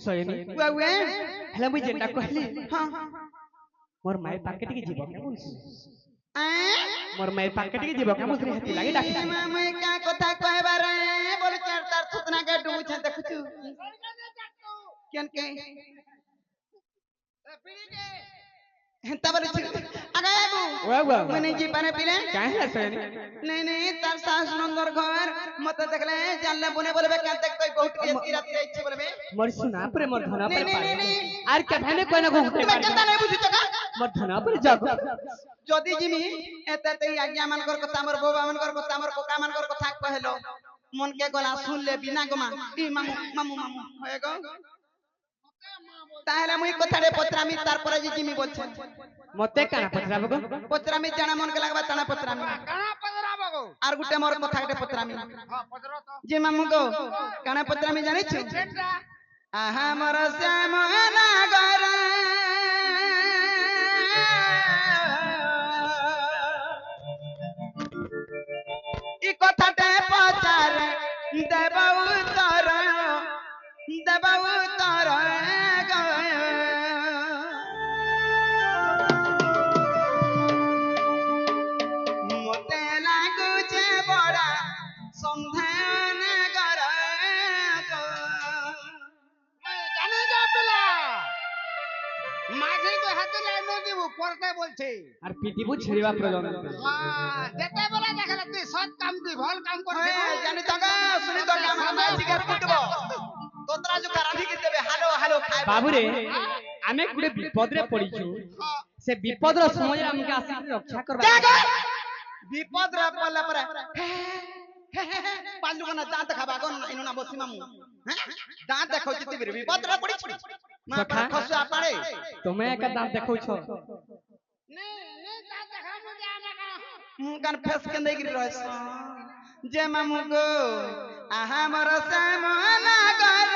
सयनी उए उए हेला मुई जेटा कहली हां मोर माय पाकेट के जीव के बोलसी आ मोर माय पाकेट के जीव के बोलसी हेती लागी डाकी मैं का कथा कहबा रे बोल चार तार सुतना के डुबु छ देखछु केन के हेता बोले छी आगे आबू वाह मैंने जी पाने पीले काहे ला सयनी नहीं तार सास नंदर घर मत देखले जानले बने बोलबे का देख कोई बहुत के की रात इच्छे बोलबे मोर सुना पर मोर धना पर पारे नहीं आर के भने कोन को उठे मैं केता नहीं बुझी चका मोर धना पर जागो जदी जिमी एते ते आज्ञा मान कर कथा मोर बाबा मान कर कथा मोर कोका मान कर कथा कहलो मन के गला सुन ले बिना गमा ई मामू मामू मामू होए गो ताहले मुई कथाडे पत्रामी तार पर जी जिमी बोलछ मते काना पत्राबो गो पत्रामी जाना मन के लागबा ताना पत्रामी काना पदराबो गो आर गुटे मोर कथाडे पत्रामी हां पदरो तो जे मामू गो काना पत्रामी जानि छु सेटा आहा मोर श्याम नागर ई कथाटे पचार देब उतर मते लागुचे बड़ा संधान कर জানে যা পেলা মাঝে তো হাতে লাইনে দিব পড়তে বলছে আর পিটিবু ছেড়িবা প্রয়োজন যেতে বলে দেখালে তুই সৎ কাম তুই ভাল কাম করছিস জানি তো শুনি তো আমরা জিগার কুটব তোতরা जो कराठी के देबे हालो हालो खाए बाबू रे आमे गुडे विपद रे पड़ीछु से विपद रो समय हमके आसी रक्षा करबा विपद रे पड़ला पर पांचु कना दांत खाबा गन इनो ना बसी मामू दांत देखौ चिति बिरे विपद रे पड़ी मा पर खसुआ पाड़े तुम्हें का दांत देखौ छ নে দাঁত দেখা মজা না मुंह फेस के नहीं गिर रहस जे मामू गो आहा मोर सामना कर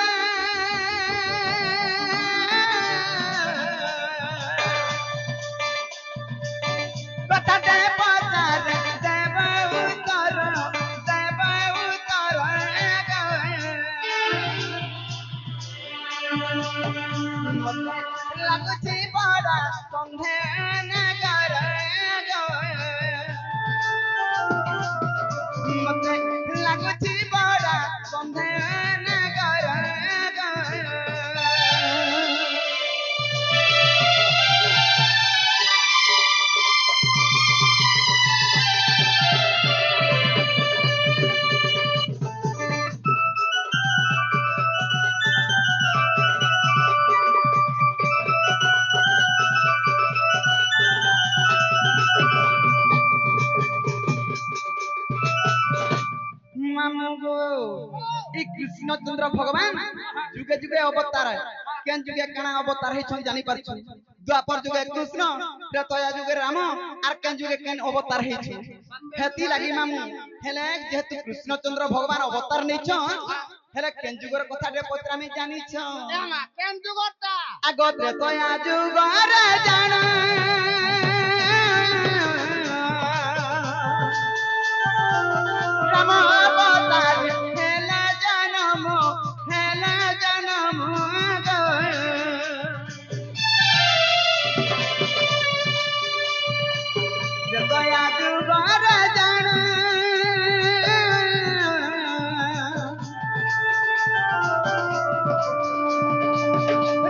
कथा दे पतार देब उतर लागुची बड़ा संधान कर मते लागुची बड़ा संधान कर मामू गो ई कृष्ण चंद्र भगवान जुगे जुगे अवतार केन जुगे कणा अवतार हे छन जानि परछु द्वापर जुगे कृष्ण त्रेता जुगे राम आर केन जुगे केन अवतार हे छु हेती लागि मामू हेले जेतु कृष्ण चंद्र भगवान अवतार नै छ हेले केन जुगर कथा रे पत्रा में जानि छ এমা কেন জুগরটা आगो त्रेता जुगर जाना राम अवतार हेला जन्म दया जुगर जाना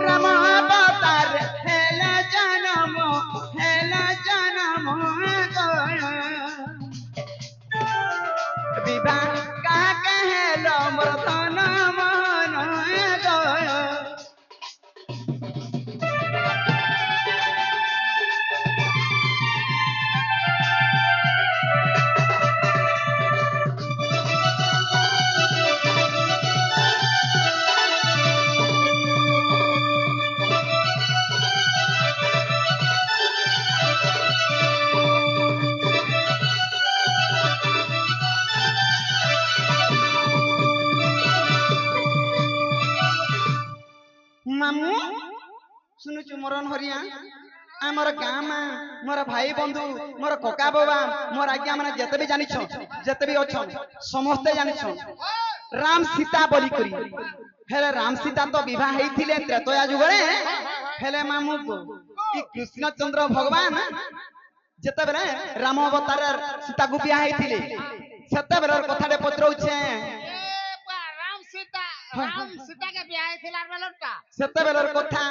राम अवतार हेला जन्म विवाह का कहलो मोर धन मन गयो मामू सुनुचु मरन हरिया आमर गाँ में मोर भाई बंधु मोर कका बाबा मोर आज्ञा माने जते भी जानि छ जते भी अछन समस्ते जानि छ राम सीता बोली करी हेले राम सीता तो विवाह हेइथिले त्रेतया जुगरे हेले मामू को कि कृष्णचंद्र भगवान जेते बेले राम अवतार सीता को विवाह हेइथिले सेते बेलर कथाटे पचरौछे राम सीता के बियाह थिलार बेलटा सेते बेलर कथा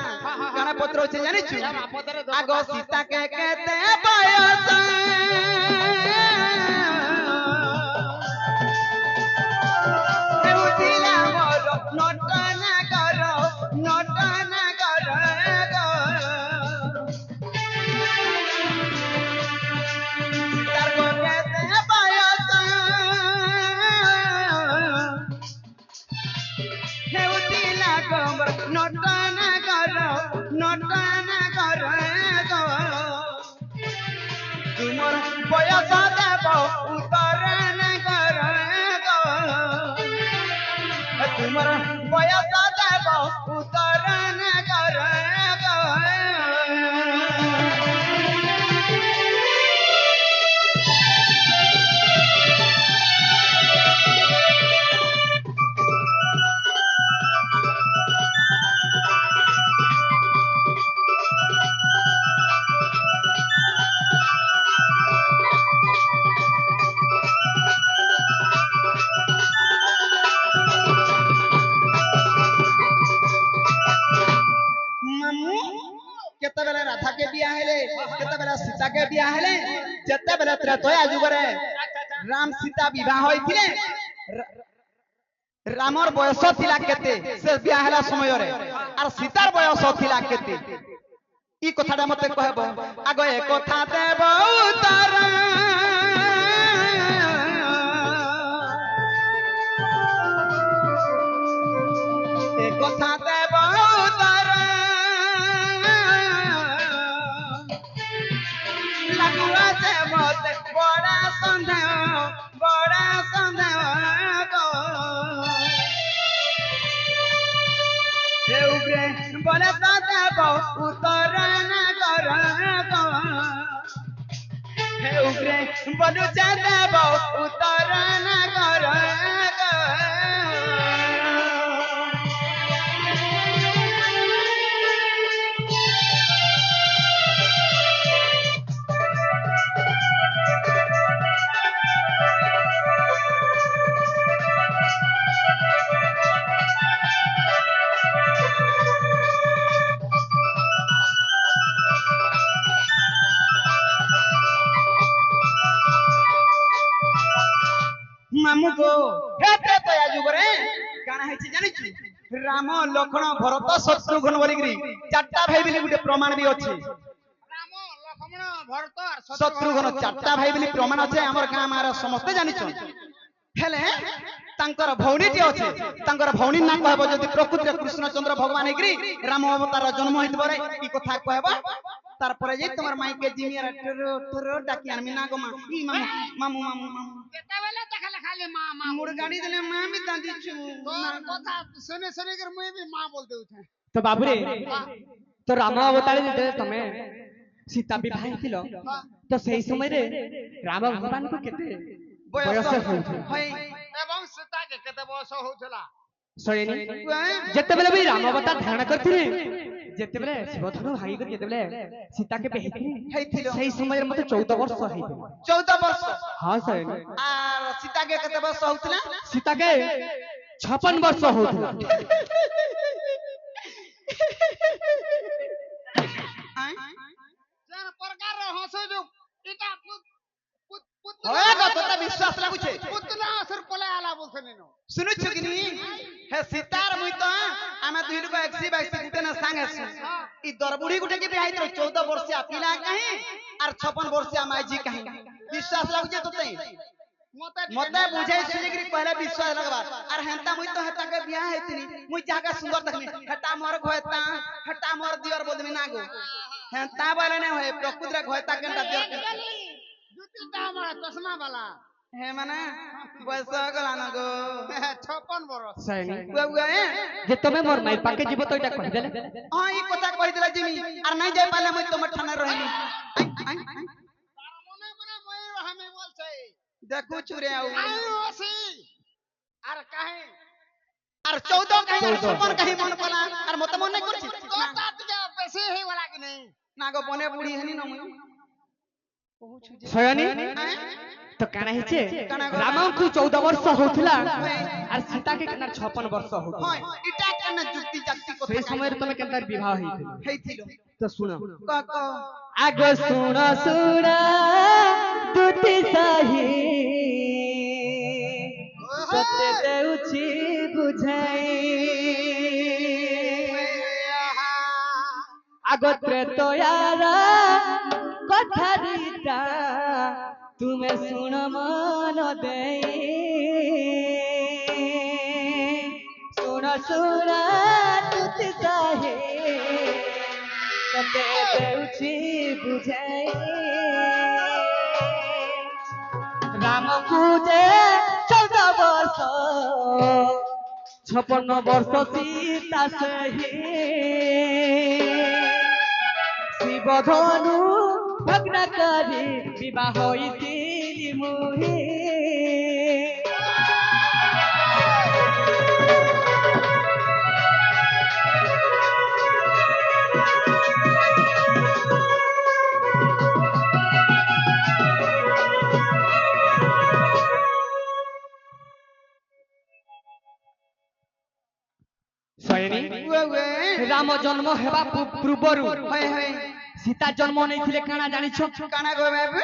काना पचरौछे जानिछु आगो सीता के कहते बयस हेउथिला मोर नटना करो नटना करो सीतार को कहते बयस हेउथिला गोबर नटना करो तुमर बयस देव उतरण कर तुमर बयस देव उतरण कर मामू केते बेले राधा के बियाह हेले केते बेले सीता के बियाह हेले जेते बेले त्रेतया जुगरे राम सीता विवाह होइथिले रामर बयस थिला केते से बियाह हेला समय रे आर सीतार बयस थिला केते ई कथाटा मते कहबो आगो ए कथा देब उतर ए कथा देब उतर लगुआ से मते बड़ा संदेह गो उग्रे बोले देव उतरण कर उग्रे बोलू देव उतरण कर मामू को हे त्रेतया जुगरे काना हेछि जानिछु राम लक्ष्मण भरत शत्रुघ्न बोलिकरी चारटा भाई बिली गुटे प्रमाण भी अछि राम लक्ष्मण भरत और शत्रुघ्न चारटा भाई बिली प्रमाण अछि हमर गां मार समस्त जानिछु हेले तांकर भौणीटी अछि तांकर भौणी ना कहबो जदि प्रकृति कृष्णचंद्र भगवान हेकरी राम अवतार जन्म होइतबो रे ई कथा कहबो तार परे जे तमर माई के जिमिया टरो टरो डाकी आनमी ना गो मा ई मामू केते बेले देखले खाली मां मुर्गाड़ी देले मां भी दादी छु तोर कथा सुने सुने कर मुई भी मां बोल देउ छे तो बाबू रे तो राम अवतार जेते तमे सीता विवाह हेतिलो तो सेही समय रे राम भगवान को केते बयस होइथिला होय एवं सीता के केते बयस होउथला सयनी जेते बेले भी राम अवतार धारण करथिले जेते बेले शिवधनु भाई कर जेते बेले सीता के बेहिथिले हेथिलो सेही समय रे मते 14 वर्ष हेतिला 14 वर्ष हां सयनी आ सीता के केते वर्ष होउतला सीता के 56 वर्ष होउथला जन प्रकार रे हंसो जो इटा होय गो तोता विश्वास लागु छे पुतना असर पले आला बोलथने नो सुनु छकिनी हे सीतार मुई तो आमे दुई लोग एक्सी बाइसी गुटे ना संगे सु ई दरबुड़ी गुटे के बियाह तो 14 वर्षिया पिला कहीं और 56 वर्षिया माईजी कहीं विश्वास लागु छे तोते मते बुझाई सुनी कि पहले विश्वास लगबा और हेंता मुई तो हेता के बियाह हेतनी मुई जागा सुंदर देखनी हेता मोर घोयता हेता मोर दियर बोलमी ना गो हेंता बोले ने होय प्रकृति रे घोयता केनता दियर जुतीटा हमारा चश्मा वाला हे माने बयस गला न गो 56 बरस सयनी बुआ जे तमे मोर माई पाके जीव तो एटा कहि देले हां ई कथा कहि देला जिमी और नहीं जाय पाले मुई तो मठाना रहिनी तार मने मने मैं हमें बोल छै देखू छुरे आउ आयु ओसी আর কাহে আর 14 কাহি আর 14 56 কাহি মন পলা আর মতে মন নাই করছি তো তাতে বেশি হই গলা কি নাই না গো বনে বুড়ি হেনি ন মুই শয়নী হ্যাঁ? তো কানা হিচে কানা গো রামଙ୍କୁ 14 ବର୍ଷ ହଉଥିଲା আর ସୀତାকে କେନା 56 ବର୍ଷ ହଉଥିଲା হয় এটা কেন যুক্তি জাতি কথা সেই সমୟରେ ତମে କେନ୍ତା ବିବାହ ହେଇଥିଲା হেইছিল তো শুଣ ক ক আগ শুণ শুণ দুটি সাহি সতে দেউছি বুঝাই আগ ত্রেতয়ার কথা দিটা তুমি শুণ মন দেই শুণ শুণ দুটি সাহি সতে দেউছি বুঝাই রামକୁ যে 14 ବର୍ଷ 56 ବର୍ଷ ସୀତା ସେହି ଶିବଧନୁ ଭଗ୍ନ କରି ବିବାହ ହୋଇଥିଲି ମୁହିଁ ଶୟନୀ ওয়ে ওয়ে ରାମ ଜନ୍ମ ହେବା ପୂର୍ବରୁ হয় হয় ସୀତା ଜନ୍ମ ନେଇଥିଲେ କାଣା ଜାଣିଛ কানা গো বাবু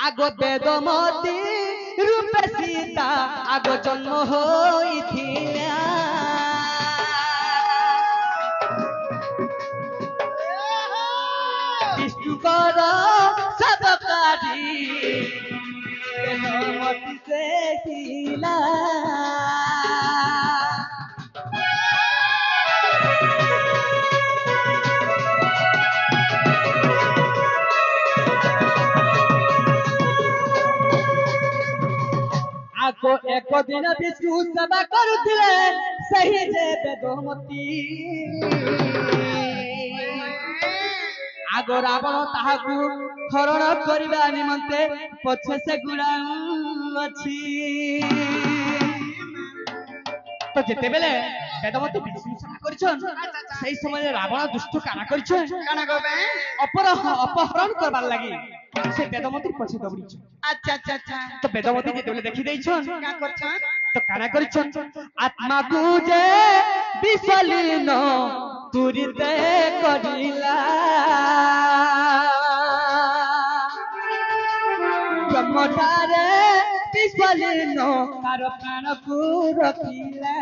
আগ বেদমতী রূপে সীতা আগ জন্ম হইଥିଲା বিষ্ণুকর সবকারী বেদমতী সে ଥିଲା ଆଗ ଏକ ଦିନ ବିଷ୍ଣୁ ସେବା କରୁଥିଲେ ସେହି ଯେ ବେଦମତୀ ଆଗ ରାବଣ ତାହାକୁ ହରଣ କରିବା ନିମନ୍ତେ ପଛେ ସେଗୁଡ଼ା ଅଛି তো যেতেবেলে বেদমতী বিষ্ণু সেবা করছন সেই সময় রাবণ দুষ্ট কারা করছন কানা গো বে অপহরণ করবার লাগি সে বেদমতীর পছে দৌড়িছ আচ্ছা আচ্ছা আচ্ছা তো বেদমতী যেতেবেলে দেখি দেইছন কা করছন তো কারা করছন আত্মাকু যে বিসলীন তুরিতে করিলা ব্রহ্মটারে বিসলীন তার প্রাণকু রখিলা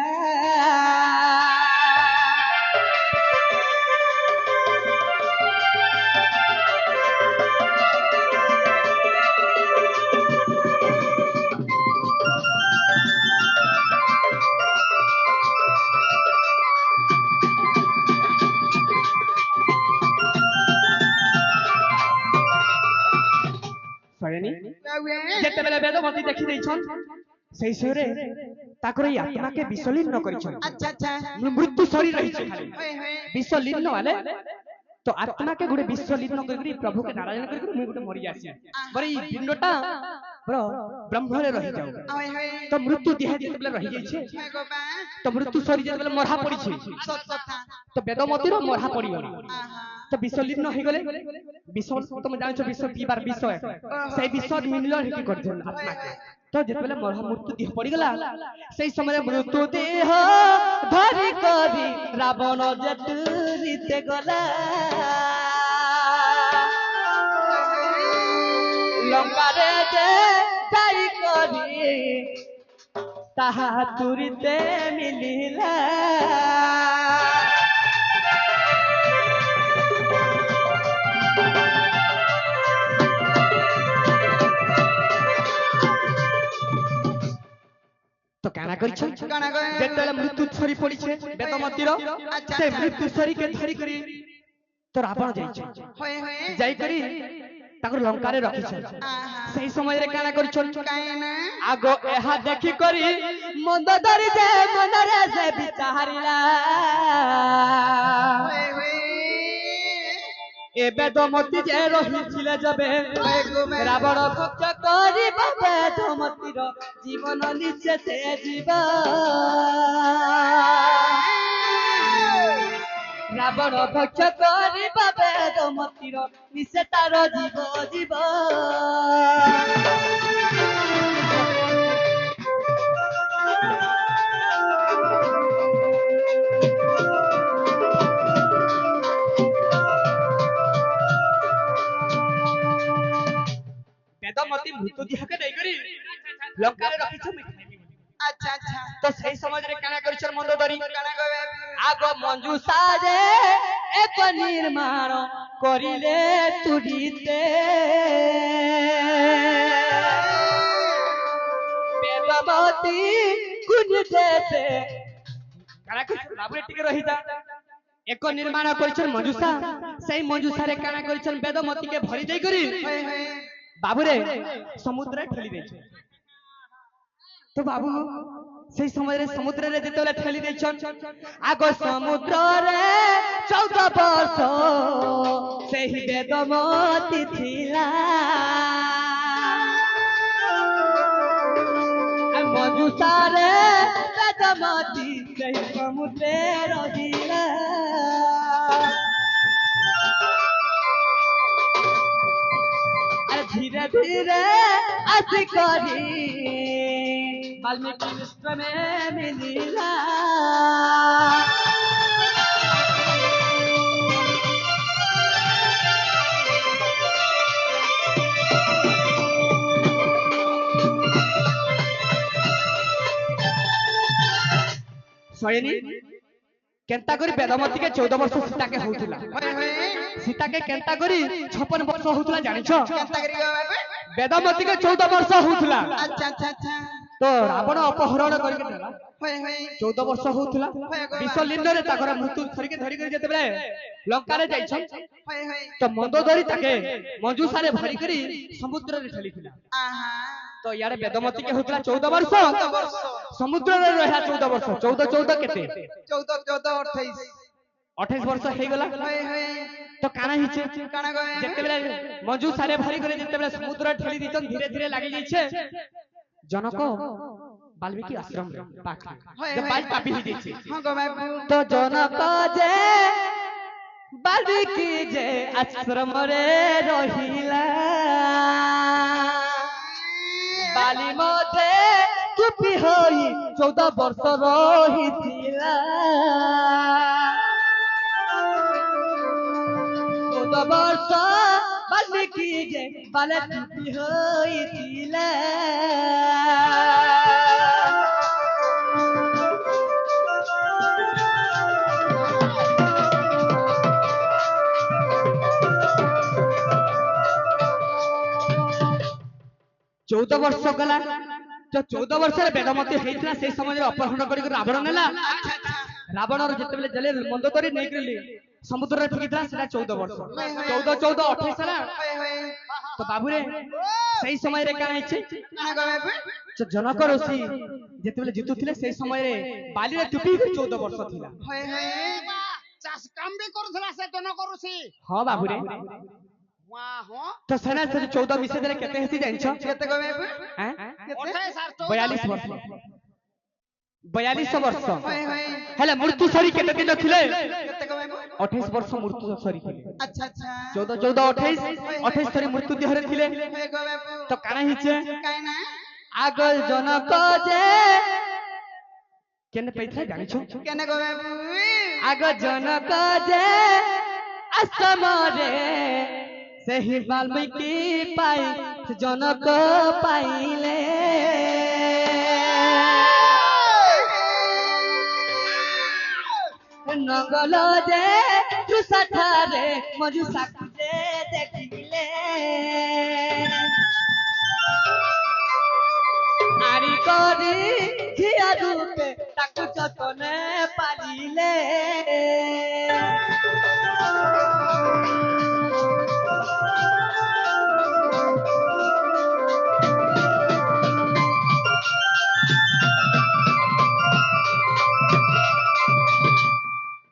ଶୟନୀ ଯେତେବେଳେ ବେଦମତୀ ଦେଖି ଦେଇଛନ୍ সেই সমୟରେ ତାଙ୍କର এই আত্মাকে বিসলীন କରିଛନ୍ আচ্ছা আচ্ছা মৃত্যু শরীর রহিছে খালি হয় হয় বিসলীন আলে তো আত্মাকে গোটে বিসলীন করি প্রভুকে নারায়ণ করি মুই গোটে মরি আসি বরে এই পিণ্ডটা বড় ব্রহ্মরে রহি যাও হয় হয় তো মৃত্যু দেহ যেতেবেলে রহি যাইছে হয় গো বা তো মৃত্যু শরীর যেতেবেলে মরহা পড়িছে সত কথা তো বেদমতীর মরহা পড়িগলা আহা তো বিসলীন হইগলে বিষ তুমি জানিছ বিষ পিবার বিষ সেই বিষ মিলল কি করছেন আত্মাকে তো যেতেবেলে মরহা মৃত্যু দেহ পড়িগলা সেই সময় মৃত্যু দেহ ধরি করি রাবণ যেতুরিতে গলা লঙ্কারে যে যাই করি তাহা তুরিতে মিলিলা তো কানা করছেন কানা গো যেতেবেলে মৃত্যু ছড়ি পড়িছে বেদমতীর আচ্ছা, সে আচ্ছা। মৃত্যু ছড়িকে ধরি করি তো রাবণ যাইছে হয় হয় যাই করি তাকে লঙ্কারে রখিছে আহা সেই সময় কানা করছেন কাইনা আগ এহা দেখি করি মন্দ ধরি যে মনরে সে বিচারিলা হয় হয় এ বেদমতি যে রহিছিলে যাবে হয়ে গো মে রাবণ ভক্ত করিব বেদমতির জীবন নিচেতে জীব রাবণ ভক্ত করিব বেদমতির নিচে তার জীব জীব বেদমতি মৃত্যু দিহকে নেই করি লঙ্কারে রখিছ আচ্ছা আচ্ছা তো সেই সমাজরে কানা করিছর মন্দোদরি কানা গো মে আগ মঞ্জুষারে এক নির্মাণ করিলে তুড়িতে বেদমতি কুঞ্জ দেশে কানা করিছর বাবুরে টিকে রহিতা এক নির্মাণ করিছন মঞ্জুষা সেই মঞ্জুষারে কানা করিছন বেদমতিকে ভরি দেই করি হয়ে হয়ে বাবুরে সমুদ্রে ঠেলি দেইছে তো বাবু সেই সময় সমুদ্রে যেতলে ঠেলি দেইছন আগ সমুদ্রে 14 বর্ষ সেই বেদমতি থিলা মধুসারে বেদমতি সেই সমুদ্রে রহিলা ধীরে ধীরে আসি করি বাল্মীকি মিশ্রমে মিলিলা সয়নি কেন্তা করি বেদমতিকে 14 বর্ষ সীতাকে হউଥିଲା হয়ে হয়ে সীতাকে কেন্তা করি 56 বর্ষ হউଥିଲା জানিছ কেনতা করি গো বাবা বেদমতিকে 14 বর্ষ হউଥିଲା আচ্ছা আচ্ছা আচ্ছা তো রাবণ অপহରଣ କରିକି ନେଲା হয়ে হয়ে 14 ବର୍ଷ ହଉଥିଲା ବିଶ୍ୱଲିଙ୍ଗରେ ତାଙ୍କର ମୃତ୍ୟୁ ଧରିକି ଯେତେବେଳେ ଲଙ୍କାରେ ଯାଇଛନ୍ হয়ে হয়ে ତ ମନ୍ଦୋଦରୀ ତାକେ ମଞ୍ଜୁଷାରେ ଭରି କରି ସମୁଦ୍ରରେ ଠେଲିଥିଲା আহা ତ ଇଆଡେ ବେଦମତିକେ ହଉଥିଲା 14 ବର୍ଷ 14 ବର୍ଷ ସମୁଦ୍ରରେ ରହିଲା 14 ବର୍ଷ 14 କେତେ 14 14 28 28 ବର୍ଷ ହେଇଗଲା হয়ে হয়ে ତ କାଣା ହେଇଛେ কানা গো মে ଯେତେବେଳେ ମଞ୍ଜୁଷାରେ ଭରି କରି ଯେତେବେଳେ ସମୁଦ୍ରରେ ଠେଲି ଦେଇଛନ୍ ଧୀରେ ଧୀରେ ଲାଗି ଯାଇଛେ জনক বাল্মীকি আশ্রম পাখি যে বাল পাপি হয়ে যাচ্ছে হ্যাঁ গো বাবু তো জনক যে বাল্মীকি যে আশ্রম রে রহিলা বালি মধ্যে চুপি হই 14 বর্ষ রহিছিলা 14 বর্ষ বাল্মীকি যে বালে চুপি হইছিলা চৌদ বর্ষ গলা তো 14 ବର୍ଷରେ ବେଦମତି ହେଇଥିଲା ସେଇ ସମୟରେ ଅପହରଣ କରିକି ରାବଣ ନେଲା ରାବଣର ଯେତେବେଳେ ଜେଲେ ମନ୍ଦୋଦରୀ ନେଇକିଲି ସମୁଦ୍ରରେ ଫିକିଥିଲା ସେଟା 14 ବର୍ଷ 14 14 28 ହେଲା হয়ে হয়ে তো বাবুরে সেই সমୟରେ কাଣା ହେଇଛି কানা গো বাবু জনক ঋষি যেତେବେଳେ জিতুଥିଲେ সেই সমୟରେ বালিরে টুপি 14 ବର୍ଷ ଥିଲା হয়ে হয়ে চাষ কাম বি করুଥିଲା সে জন করুছি ହଁ ବାବୁରେ ওয়া হ তো সেনা ସେ 14 ମିଶେଇ ଦେଲେ କେତେ ହେଇଛି ଜାଣିଛ কেতে গো বাবু হ্যাঁ 28 আর 42 ବର୍ଷ 42 ବର୍ଷ হয়ে হয়ে ହେଲେ ମୃତ୍ୟୁ ସରି କେତେ ଦିନ ଥିଲେ কেতে গো বাবু 28 ବର୍ଷ ମୃତ୍ୟୁ ସରିଥିଲେ আচ্ছা আচ্ছা 14 14 28 28 ସରି ମୃତ୍ୟୁ ଦେହରେ ଥିଲେ হয়ে গো বাবু ତ କାଣା ହେଇছে কাই না আগ জনক যে কেনে পাইছে জানিছো কেনে গো বাবু আগ জনক যে আশ্রমরে ସେହି ବାଲ୍ମୀକି ପାଇ ଜନକ ପାଇଲେ ନଙ୍ଗଲ ଯେ ତୃଷାଠାରେ ମଞ୍ଜୁଷାକୁ ଯେ ଦେଖିଲେ ଆରି କରି ଝିଅ ରୂପେ ତାକୁ ଯତନେ ପାରିଲେ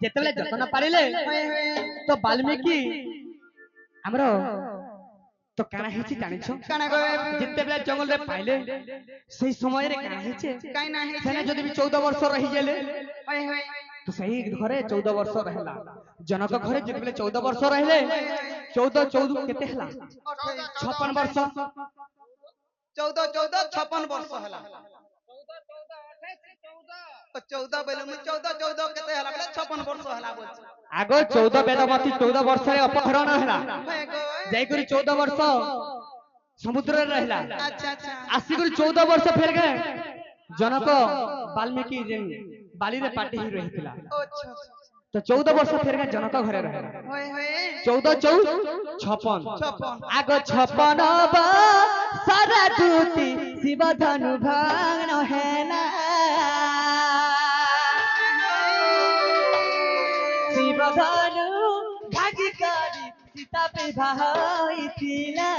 ଯେତେବେଳେ ଯତନ ପାରିଲେ ତ ବାଲ୍ମୀକି हमरो तो काना हेछि जानिछो काना गए जिते बेला जंगल रे पाइले सेही समय रे काना हेछि काई ना है सेने जदि भी 14 वर्ष रहि गेले होय होय तो सही घरे 14 वर्ष रहला जनक घरे जदि बेले 14 वर्ष रहले 14 14 केते हला 56 वर्ष 14 14 56 वर्ष हला 14 बेले 14 14 केते हला बेले 56 वर्ष हला बोल आगो 14 वेदवती 14 वर्ष रे अपहरण हला होय गो जाई करी 14 वर्ष समुद्र रे रहला अच्छा अच्छा आसी करी 14 वर्ष फेर गए जनक वाल्मीकि जे बाली रे पाटी ही रहितला अच्छा तो 14 वर्ष फेर गए जनक घरे रहला होय होय 14 14 56 56 आगो 56 सारा दूती शिव धनु भागन हेला शिव धनु भागी करी सीता पे भाइतिला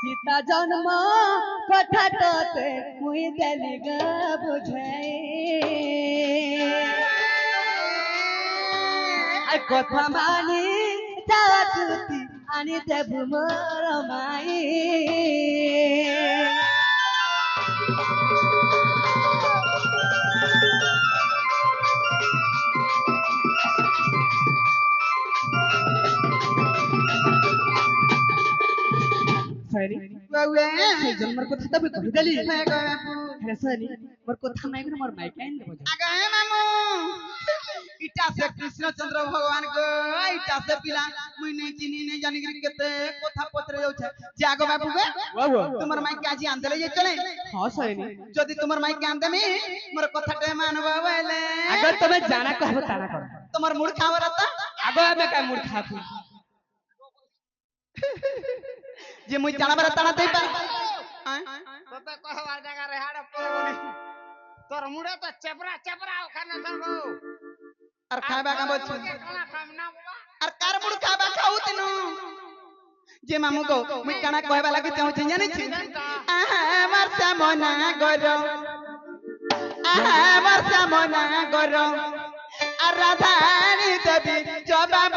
सीता जन्म कथा तते मुई देली ग बुझाई आ कथा मानी जातुती आनी देबु मोर माई सरी बाबे से जन्मर कथा तबे कहि देली होय गो हे सरी मोर कथा माई मोर माई काइन देबो आगे मामू इटा से कृष्णचंद्र भगवान को इटा से पिला मुई नहीं चिनी नहीं जानी कि केते कथा पत्र जाउ छे जे आगो बाबू बे वाह तुमर माई के आज आंदले जे चले हां सरी जदी तुमर माई के आंदमी मोर कथा टे मानबो बेले अगर तुम्हें जाना कहबो ताना कर तुमर मुड़ खावरता आगो में का मूर्खा तू जे मुई जाना बरा ताना देई पा তোতে কহবার জায়গা রে হাড় তোর মুড়ে তো চেপরা চেপরা ওখানে সঙ্গো আর খাবা का बोल কানা খাম না বাবা আর कार मुड़ खाबा खाऊ तिनु जे मामू को मुई काना कहबा लागि चाहू छी जानि छी वर्षा मना गरो वर्षा मना गरो আর রাধানি দেবী জবাব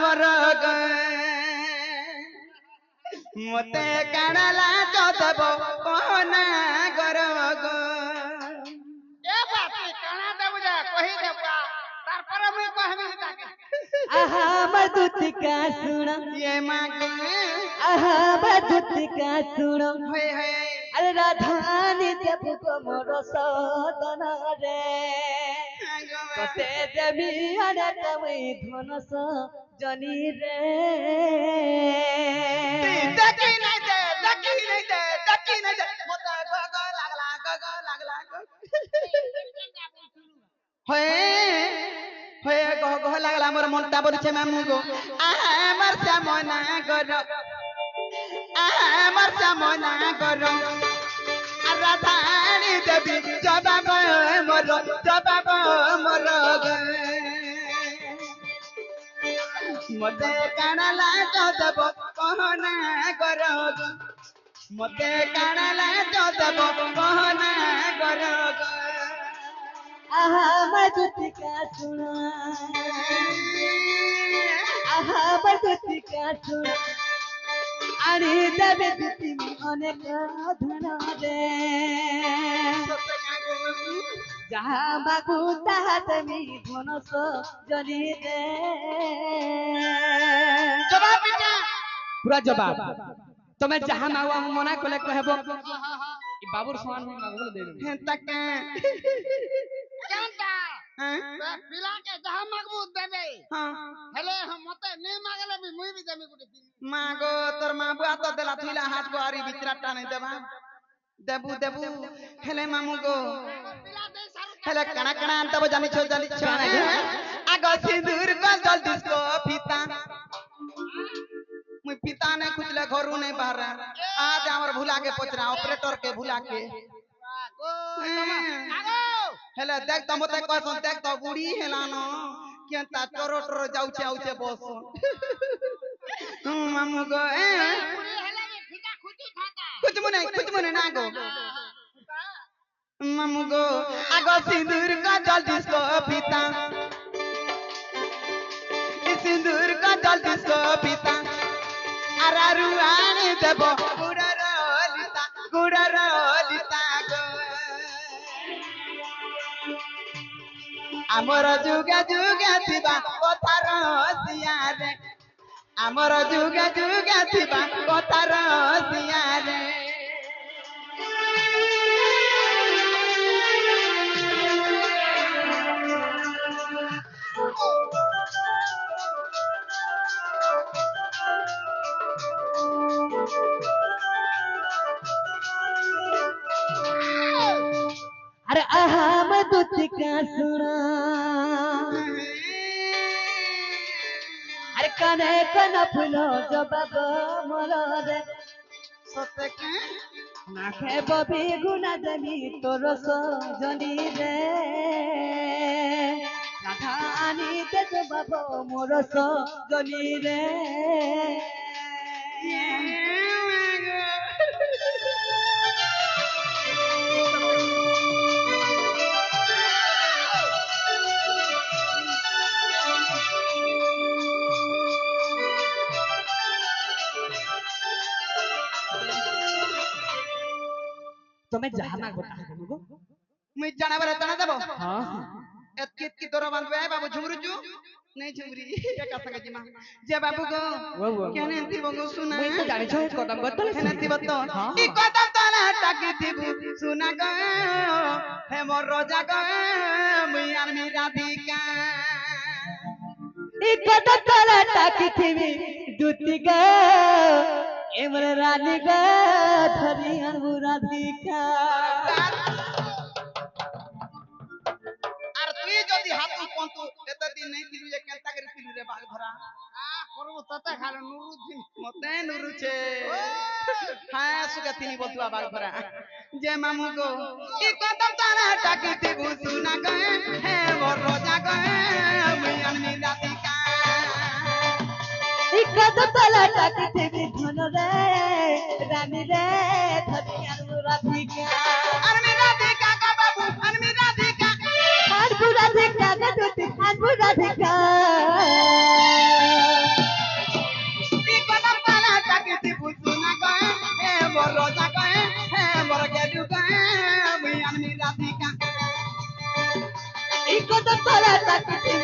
মোর গ মতে কানালা চদব কোনা গর গো এ বাপি কানা দেব যা কহি দেবা তারপরে মুই কহবি তাকে आहा मधुत का सुनो ये मागे आहा मधुत का सुनो हे हे अरे राधानी जब को मोर सदन रे कते देवी अरे तमई धनस जनी रे दकी नहीं दे मोता गग लागला हे हे गह लागला मोर मनता बोलछे मामू गो हमर सामना करो राधानी देवी जबाब मोर गे मते कानाला चदब कहना करो मते कानाला चदब कहना करो आहा मधुत का सुनो आहा मधुत का सुनो अरे देवी दुती अनेक धन रे जहाँ मागू ताहा तमी धनस जनी रे जवाब बेटा पूरा जवाब तुम्हें जहाँ मांगो हम मना कले कहबो ई बाबूर समान भी मांगो दे देबो तक কেনটা हां পিলাকে যাহা মাগবু দেবে हां হেলে মতে নে মাগলে বি মুই বি দেমি গুটি দিন मागो तोर माँ बुआ तो देला थुइला हाथ को आरी बिचरा टाने देबा देबू हेले मामू गो পিলা দে সারু हेले कणा अंत बो जानि छो आगो सिंदूर को जल दिसको फीता मुई फीता ने खुजले घरू नहीं बाहर आज हमर भुला के पोचरा ऑपरेटर के भुला के আগো हेले देख त मते कहसन देख त बुढ़ी हेला न কেনতা টর টর যাউছে আউছে বস মামু গো পুরি হেলে ফিটা খুঁজি থাকা কুচমনে না গো মামু গো আগো সিঁদুর কাজল ডিস্কো পিতা সিঁদুর কাজল ডিস্কো পিতা আরারু আনি দেব গুড়ার লিতা গো আমার যুগে যুগে থিবা কথার সিয়ারে আমার যুগে যুগে থিবা কথার সিয়ারে अरे अहमद का सुना अरे कने कन फुलो जो बाबा मोरो रे সতে কে नाखे बबी गुना जनी तोर सजनी रे राधा आनी ते जो बाबा मोर सजनी रे तुम्हें जहाँ ना बता दूँगा মুই জানাবার জানা দেব हाँ এতকি তোর বান্ধবে বাবু ঝুমরুচু নেই ঝুমরি একা সঙ্গে জিমা যে বাবু গো वो কেন দিব গো শুনা मैं तो जाने छो कदम बदल হেনা দিব তো हाँ। ই কথা তালা টাকি দিব শুনা গো হে মোর রোজা গো মুই আর মি রাধিকা इकत तला टाकी थीवी दुतिका एमर रानी का धरी अनबुरा दिखा আর তুই যদি হাতু পন্তু এত দিন নেই দিলু যে কেনতা করে দিলু রে বাঘ ধরা করবো তোতে খালে নুরুদ্দিন মতে নুরুছে হ্যাঁ সুগা তিনি বলতুয়া বাঘ ধরা যে মামু গো ই কদম তারা টাকি দিব শুনা গো হে মোর রোজা গো মুই আর মি রাধিকা इकत तला टाकी थीवी धन रे रानी रे धरी अनबुरा दिखा আর মি রাধিকা কা বাবু আর মি রাধিকা अनबुरा दिखा का दुति अनबुरा दिखा ই কদম তারা টাকি দিব শুনা গো হে মোর রোজা গো হে মোর গেলু গো মুই আর মি রাধিকা इकत तला टाकी थीवी